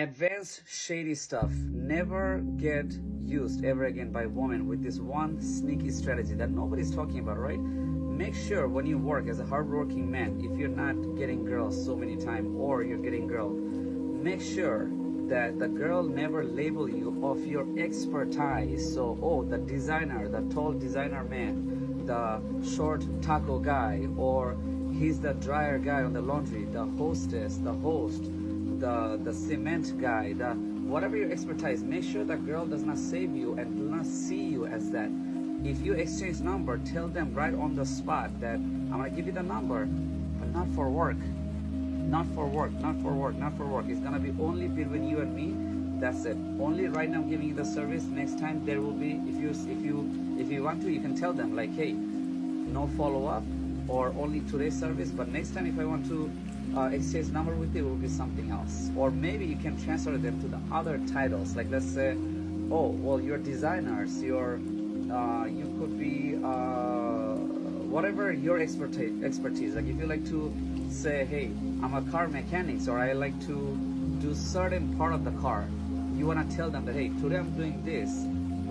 advanced shady stuff never get used ever again by women with this one sneaky strategy that nobody's talking about, right? Make sure when you work as a hardworking man, if you're not getting girls so many times or you're getting girl, make sure that the girl never label you of your expertise. So, oh, the designer, the tall designer man, the short taco guy, or he's the dryer guy on the laundry, the hostess, the host, the cement guy, the whatever your expertise. Make sure the girl does not save you and do not see you as that. If you exchange number, tell them right on the spot that I'm gonna give you the number, but not for work. Not for work, not for work, not for work. It's gonna be only between you and me. That's it. Only right now I'm giving you the service. Next time there will be, if you want to, you can tell them like, hey, no follow up or only today's service. But next time if I want to exchange number with you, it will be something else. Or maybe you can transfer them to the other titles. Like let's say, oh, well, you're designers. You could be whatever your expertise. Like if you like to say, hey, I'm a car mechanic, or I like to do certain part of the car, you want to tell them that, hey, today I'm doing this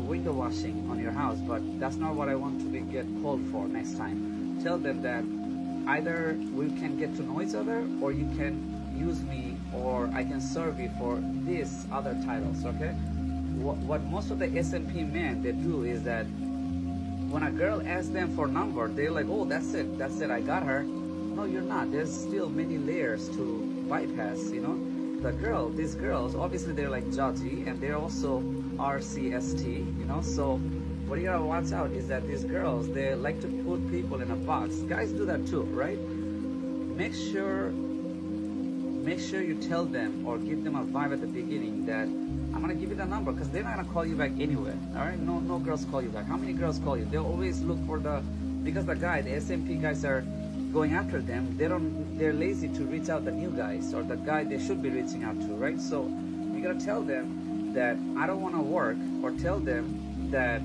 window washing on your house, but that's not what I want to get called for next time. Tell them that either we can get to know each other, or you can use me, or I can serve you for these other titles. Okay, what most of the SMP men they do is that when a girl asks them for number, they're like, oh, that's it, I got her. No, you're not. There's still many layers to bypass, you know. These girls, obviously they're like judgy, and they're also RCST, you know. So what you gotta watch out is that these girls, they like to put people in a box. Guys do that too, right? Make sure you tell them or give them a vibe at the beginning that I'm gonna give you the number, because they're not gonna call you back anyway. All right, no girls call you back. How many girls call you? They always look for because the SMP guys are going after them. They're lazy to reach out the new guys or the guy they should be reaching out to, right? So you gotta tell them that I don't want to work, or tell them that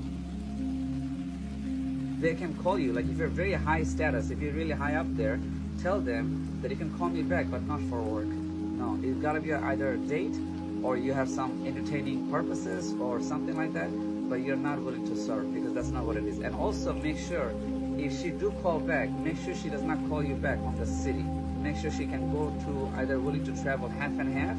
they can call you. Like if you're very high status, if you're really high up there, tell them that you can call me back, but not for work. No, it's gotta be either a date, or you have some entertaining purposes or something like that, but you're not willing to serve, because that's not what it is. And also make sure, if she do call back, make sure she does not call you back on the city. Make sure she can go to either willing to travel half and half,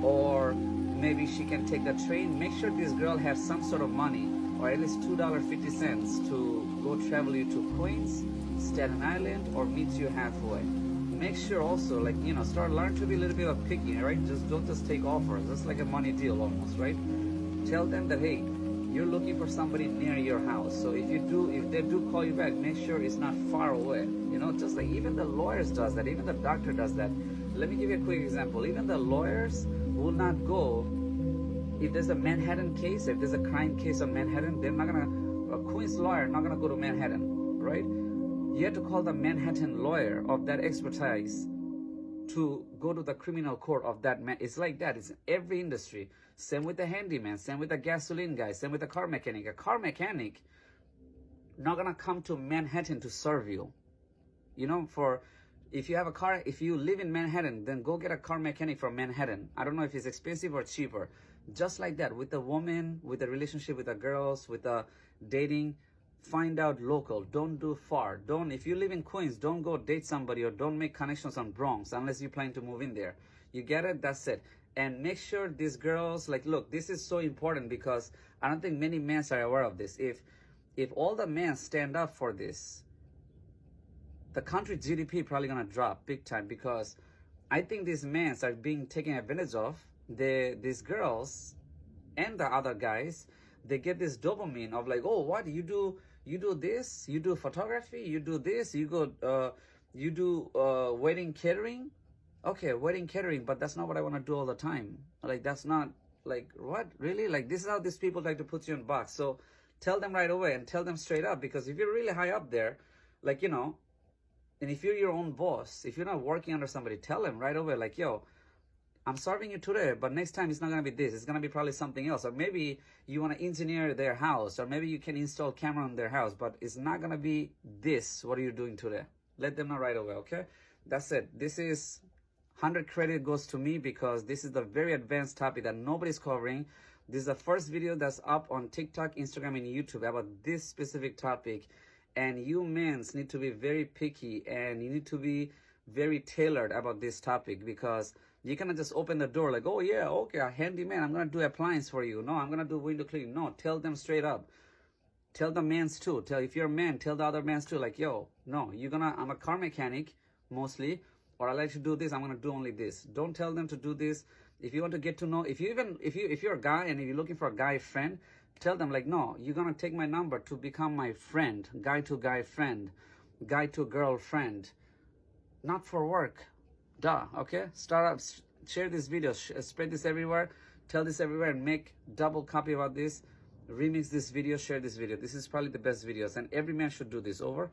or maybe she can take the train. Make sure this girl has some sort of money, or at least $2.50 to go travel you to Queens, Staten Island, or meet you halfway. Make sure also, like, you know, learn to be a little bit of picky, right? Don't just take offers. That's like a money deal almost, right? Tell them that, hey, you're looking for somebody near your house. So if they do call you back, make sure it's not far away. You know, just like even the lawyers does that, even the doctor does that. Let me give you a quick example. Even the lawyers will not go, if there's a Manhattan case, if there's a crime case on Manhattan, they're not gonna, a Queens lawyer not gonna go to Manhattan, right? You have to call the Manhattan lawyer of that expertise to go to the criminal court of that man. It's like that. It's in every industry. Same with the handyman, same with the gasoline guy, same with the car mechanic. A car mechanic not gonna come to Manhattan to serve you. You know, if you have a car, if you live in Manhattan, then go get a car mechanic from Manhattan. I don't know if it's expensive or cheaper. Just like that, with the woman, with the relationship with the girls, with the dating, find out local. Don't do far. If you live in Queens, don't go date somebody, or don't make connections on Bronx unless you plan to move in there. You get it? That's it. And make sure these girls, like, look, this is so important, because I don't think many men are aware of this. If all the men stand up for this, the country GDP probably gonna drop big time, because I think these men are being taken advantage of. These girls and the other guys, they get this dopamine of like, oh, what you do this, you do photography, you do this, you go you do wedding catering. Okay, wedding catering, but that's not what I want to do all the time. Like, that's not, like, what, really? Like, this is how these people like to put you in a box. So tell them right away, and tell them straight up, because if you're really high up there, like, you know, and if you're your own boss, if you're not working under somebody, tell them right away, like, yo, I'm serving you today, but next time it's not going to be this. It's going to be probably something else. Or maybe you want to engineer their house, or maybe you can install camera on their house, but it's not going to be this. What are you doing today? Let them know right away, okay? That's it. This is 100 credit goes to me because this is the very advanced topic that nobody's covering. This is the first video that's up on TikTok, Instagram, and YouTube about this specific topic. And you men need to be very picky and you need to be very tailored about this topic, because you cannot just open the door like, oh yeah, okay, a handyman, I'm gonna do appliance for you. No, I'm gonna do window cleaning. No, tell them straight up. Tell the mans too. If you're a man, tell the other mans too. Like, yo, no, I'm a car mechanic mostly, or I like to do this, I'm gonna do only this. Don't tell them to do this. If you want to get to know, if you're a guy and if you're looking for a guy friend, tell them like, no, you're gonna take my number to become my friend, guy to guy friend, guy to girl friend, not for work. Duh. Okay, start up, share this video, spread this everywhere, tell this everywhere, and make double copy about this. Remix this video, share this video. This is probably the best videos, and every man should do this. Over.